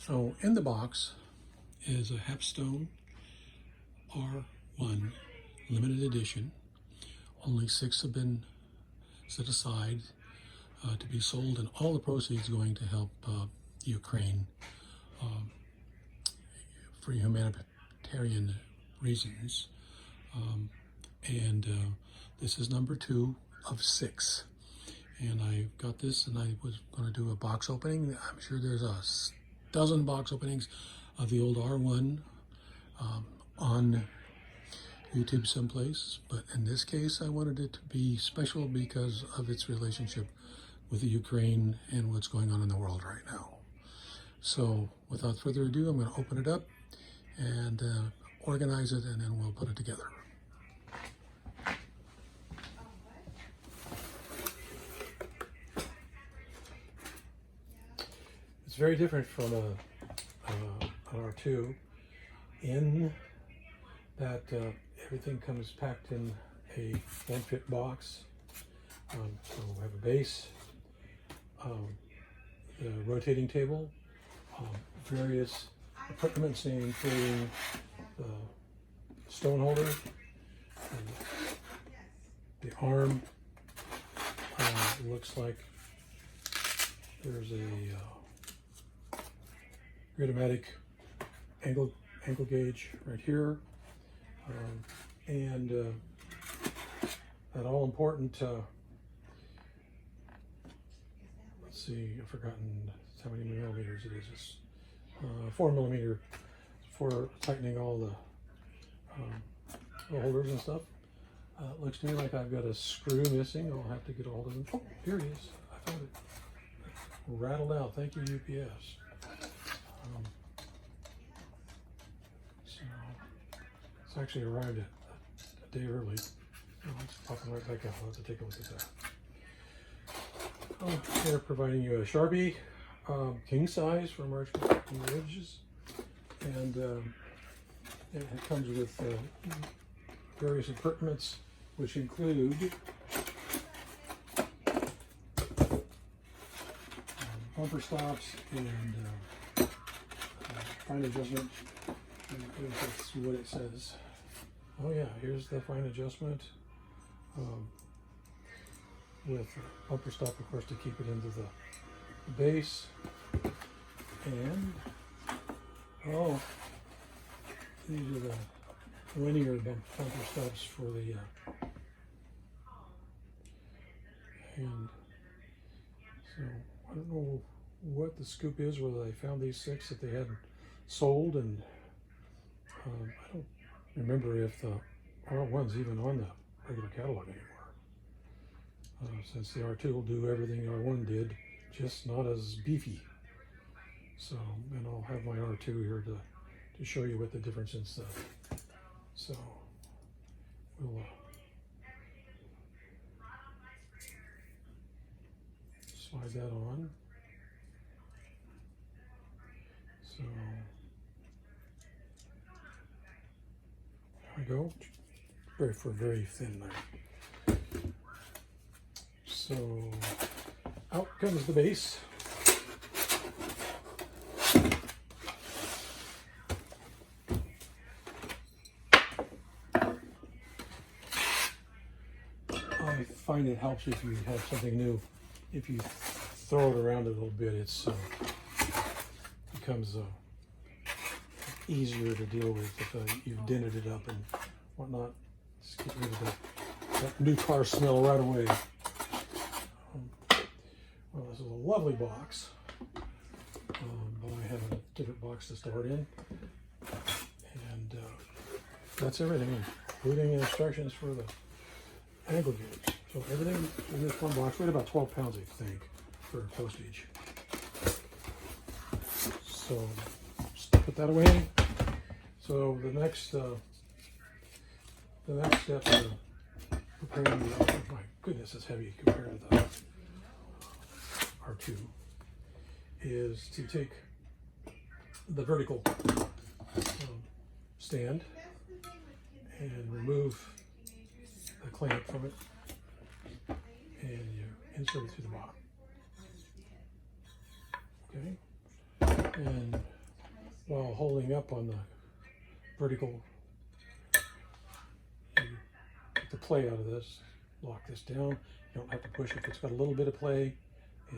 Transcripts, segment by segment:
So in the box is a Hapstone R1 Limited Edition. Only 6 have been set aside to be sold, and all the proceeds going to help Ukraine for humanitarian reasons. This is number 2 of 6. And I got this, and I was going to do a box opening. I'm sure there's a dozen box openings of the old R1 on YouTube someplace, but in this case I wanted it to be special because of its relationship with the Ukraine and what's going on in the world right now. So without further ado, I'm going to open it up and organize it, and then we'll put it together. It's very different from an R2 in that everything comes packed in a one-fit box. So we have a base, the rotating table, various accoutrements including the stone holder, and the arm. Looks like there's a Gritomatic angle gauge right here, and that all important, let's see, I've forgotten how many millimeters it is. It's 4 millimeter for tightening all the holders and stuff. It looks to me like I've got a screw missing. I'll have to get a hold of it. Oh, here it is. I found it. Rattled out. Thank you, UPS. So it's actually arrived a day early. Oh, it's popping right back out. I'll have to take a look at that. Oh, they're providing you a Sharpie, king size for marching the edges, and it comes with various accoutrements, which include bumper stops and fine adjustment. That's what it says. Oh yeah, here's the fine adjustment with bumper stop, of course, to keep it into the base. And oh, these are the linear bumper stops for the and so I don't know what the scoop is, whether they found these 6 that they hadn't sold, and I don't remember if the R1's even on the regular catalog anymore. Since the R2 will do everything the R1 did, just not as beefy. So, and I'll have my R2 here to show you what the difference is. So, we'll slide that on. So, there we go. For a very thin knife. So, out comes the base. I find it helps if you have something new. If you throw it around a little bit, it's becomes easier to deal with if you've dented it up and whatnot. Just get rid of that new car smell right away. Well, this is a lovely box, but I have a different box to start in, and that's everything, including instructions for the angle gauge. So everything in this one box, weighed about 12 pounds, I think, for postage. So just put that away. So the next step is preparing the, oh my goodness, it's heavy compared to the R2, is to take the vertical stand and remove the clamp from it, and you insert it through the bottom. Okay, and while holding up on the vertical. You get the play out of this. Lock this down. You don't have to push it. If it's got a little bit of play,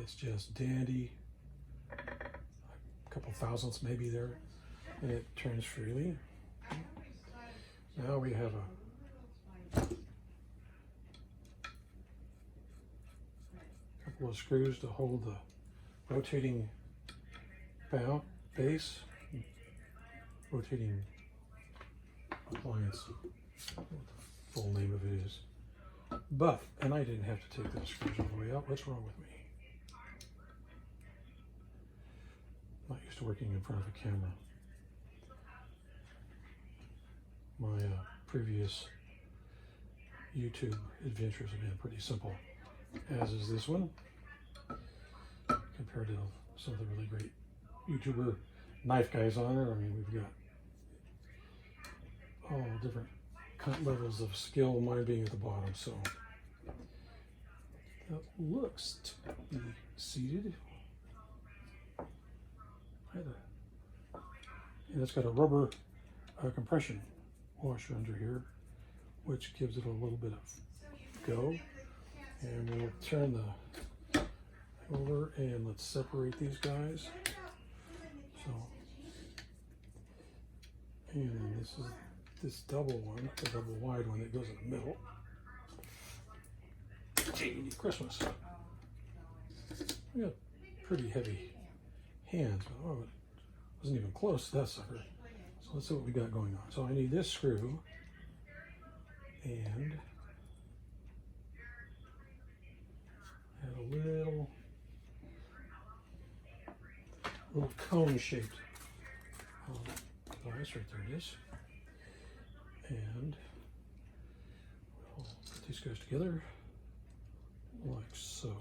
it's just dandy. A couple thousandths maybe there, and it turns freely. Now we have a couple of screws to hold the rotating base, rotating appliance, what the full name of it is. But, and I didn't have to take those screws all the way out. What's wrong with me? I'm not used to working in front of a camera. My previous YouTube adventures have been pretty simple, as is this one, compared to some of the really great YouTuber knife guys on there. I mean, we've got all different levels of skill, mine being at the bottom. So that looks to be seated. And it's got a rubber compression washer under here, which gives it a little bit of go. And we'll turn the over and let's separate these guys. So, and then this is this double one, the double wide one that goes in the middle. Gee, Christmas. We got pretty heavy hands. Oh, it wasn't even close to that sucker. So let's see what we got going on. So I need this screw and add a little cone shaped device right there. It is. And we'll put these guys together like so.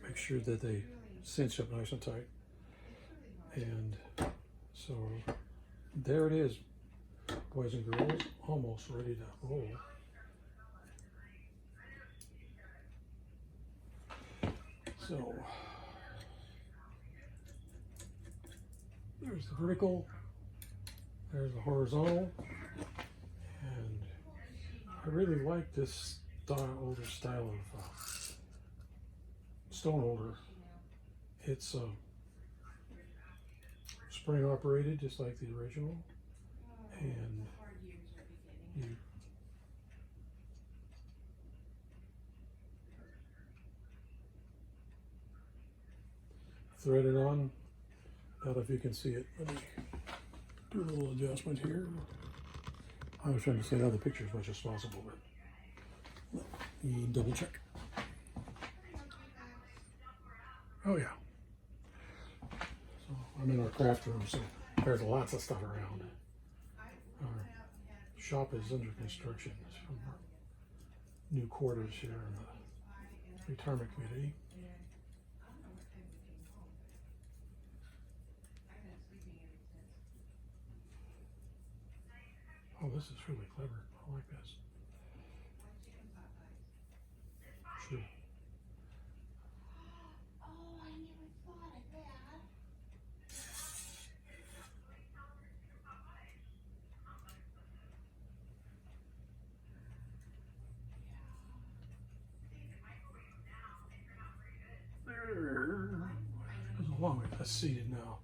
Make sure that they cinch up nice and tight. And so there it is, boys and girls, almost ready to roll. So there's the vertical, there's the horizontal, and I really like this older style of stone holder. It's spring operated just like the original, and you thread it on. I don't know if you can see it. Let me do a little adjustment here. I was trying to set out the picture as much as possible, but let me double check. Oh yeah. So I'm in our craft room, so there's lots of stuff around. Our shop is under construction. It's from our new quarters here in the retirement community. Oh, this is really clever. I like this. Sure. Oh, I never thought of that. There. Goes a long way. That's seated now.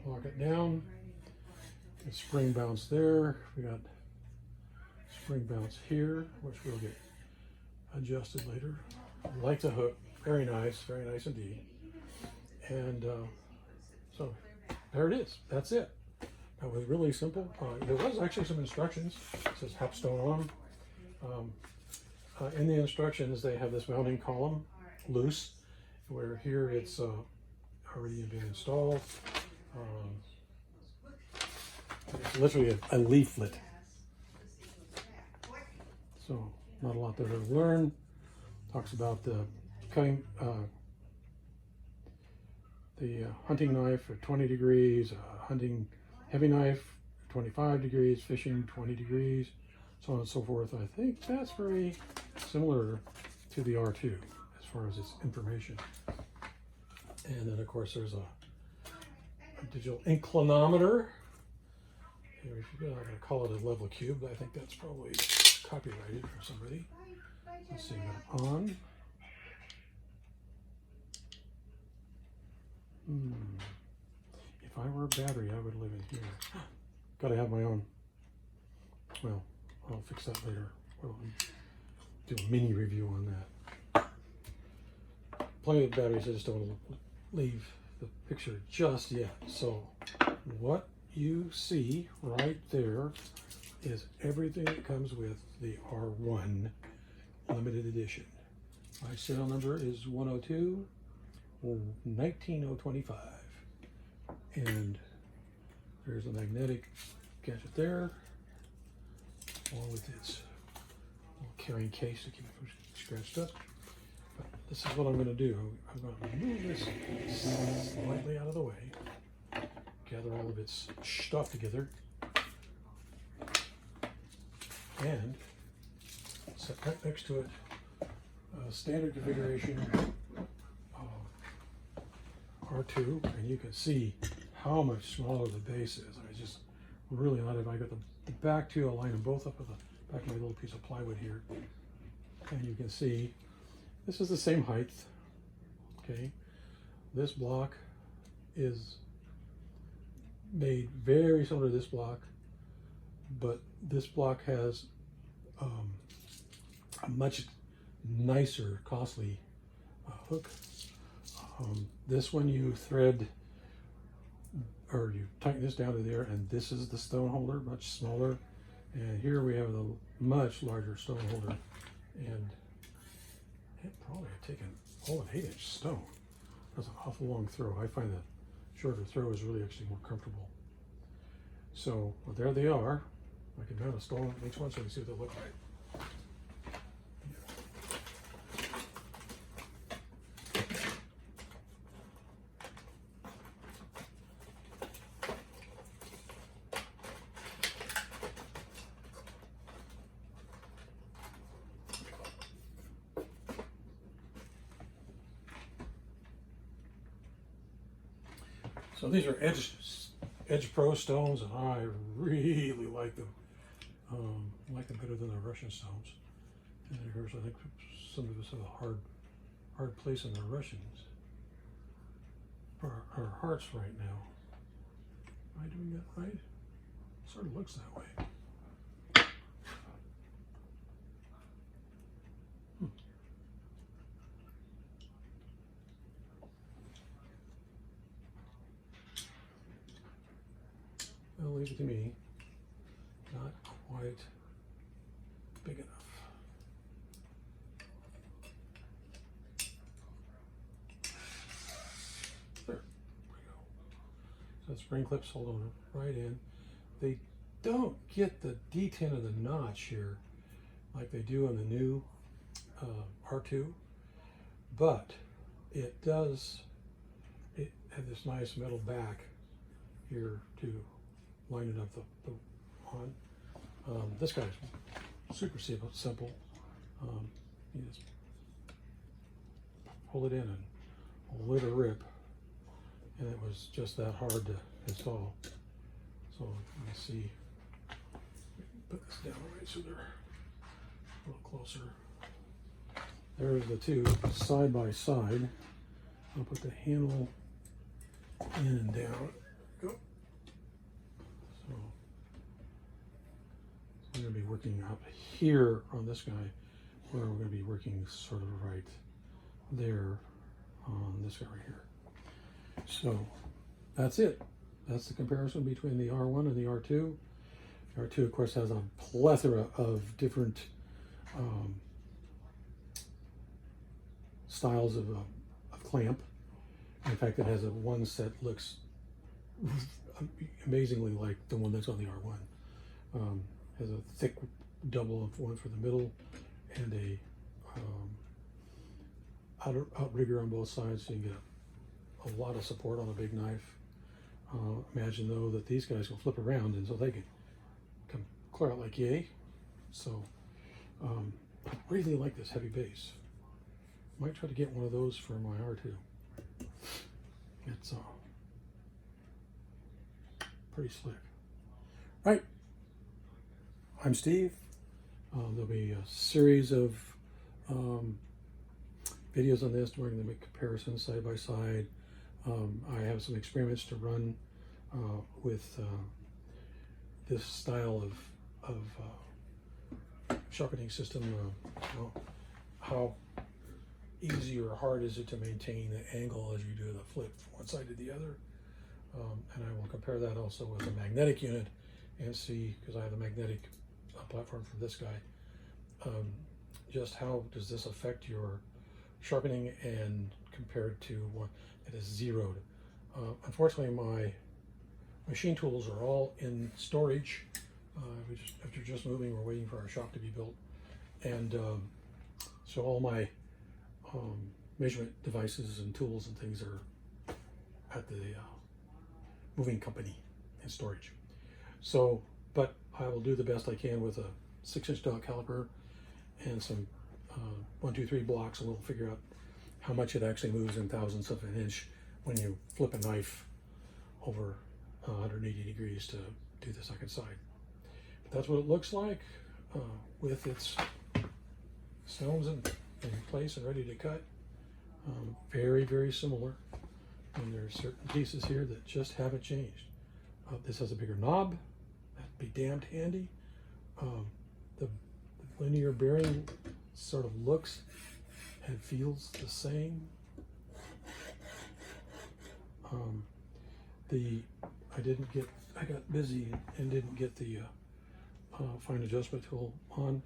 Lock it down. Get spring bounce there. We got spring bounce here, which will get adjusted later. I like the hook. Very nice indeed. And so there it is. That's it. That was really simple. There was actually some instructions. It says Hapstone on. In the instructions, they have this mounting column loose, where here it's already been installed. It's literally a leaflet. So not a lot there to learn. Talks about the cutting, the hunting knife at 20 degrees, hunting heavy knife 25 degrees, fishing 20 degrees, so on and so forth. I think that's very similar to the R2 as far as its information. And then of course there's a digital inclinometer. Here, I'm going to call it a level cube, but I think that's probably copyrighted for somebody. Let's see, we got it on. If I were a battery, I would live in here. Gotta have my own. Well, I'll fix that later. We'll do a mini review on that. Plenty of batteries, I just don't want to leave the picture just yet. So what you see right there is everything that comes with the R1 Limited Edition. My serial number is 102 19025. And there's a magnetic gadget there, along with its little carrying case to keep it from scratched up. But this is what I'm going to do. I'm going to move this slightly out of the way, gather all of its stuff together, and set right next to it a standard configuration R2, and you can see how much smaller the base is. I mean, just really not. If I got the back two, I'll line them both up with the back of my little piece of plywood here, and you can see this is the same height. Okay, this block is made very similar to this block, but this block has a much nicer, costly hook. This one you thread, or you tighten this down to there, and this is the stone holder, much smaller. And here we have a much larger stone holder, and it probably had taken all an 8-inch stone. That's an awful long throw. I find that shorter throw is really actually more comfortable. So well, there they are. I can mount a stone on each one so you can see what they look like. So these are Edge Pro stones, and I really like them. I like them better than the Russian stones. And of course, I think some of us have a hard place in the Russians. Our hearts right now. Am I doing that right? Sort of looks that way. Well, leave it to me. Not quite big enough. There we go. So spring clips hold on right in. They don't get the detent of the notch here like they do on the new R2, but it does. It had this nice metal back here to line it up the on. This guy's super simple. You just pull it in and let it rip, and it was just that hard to install. So let me see. Put this down right so they're a little closer. There's the two side by side. I'll put the handle in and down. Go. So I'm going to be working up here on this guy, where we're going to be working sort of right there on this guy right here. So that's it. That's the comparison between the R1 and the R2. The R2, of course, has a plethora of different styles of clamp. In fact, it has one set looks amazingly like the one that's on the R1. Has a thick double of one for the middle and a outrigger on both sides, so you can get a lot of support on a big knife. Imagine though that these guys will flip around, and so they can come clear out like yay. So I really like this heavy base. Might try to get one of those for my R2. It's pretty slick. Right. I'm Steve. There'll be a series of videos on this. We're going to make comparisons side by side. I have some experiments to run with this style of sharpening system. How easy or hard is it to maintain the angle as you do the flip from one side to the other? And I will compare that also with a magnetic unit and see, because I have a magnetic platform from this guy, just how does this affect your sharpening and compared to one that is zeroed. Unfortunately, my machine tools are all in storage. After just moving, we're waiting for our shop to be built. And so all my measurement devices and tools and things are at the moving company in storage. So, but I will do the best I can with a 6-inch dot caliper and some 1, 2, 3 blocks, and we'll figure out how much it actually moves in thousandths of an inch when you flip a knife over 180 degrees to do the second side. But that's what it looks like with its stones in place and ready to cut. Very, very similar. And there's certain pieces here that just haven't changed. This has a bigger knob. That'd be damned handy. The linear bearing sort of looks and feels the same. I got busy and didn't get the fine adjustment tool on.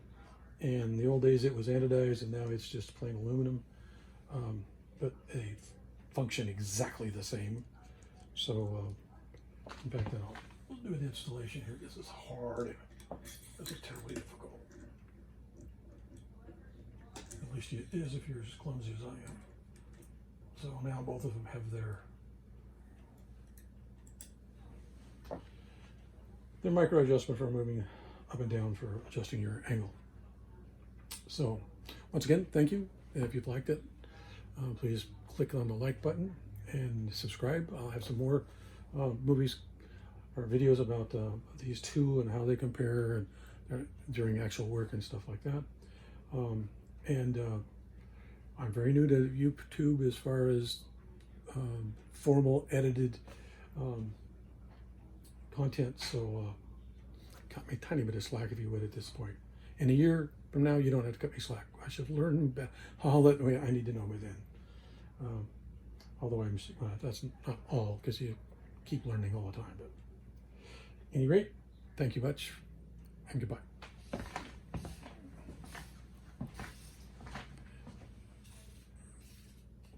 And in the old days it was anodized, and now it's just plain aluminum. But they function exactly the same. So, in fact, I'll do an installation here. This is hard. This is terribly difficult. At least it is if you're as clumsy as I am. So now both of them have their micro adjustment for moving up and down for adjusting your angle. So once again, thank you. And if you've liked it, please click on the like button and subscribe. I'll have some more movies or videos about these two and how they compare and during actual work and stuff like that. I'm very new to YouTube as far as formal edited content, so cut me a tiny bit of slack if you would at this point. In a year from now, you don't have to cut me slack. I should learn all that way I need to know by then. Although that's not all, because you keep learning all the time. But at any rate, thank you much, and goodbye.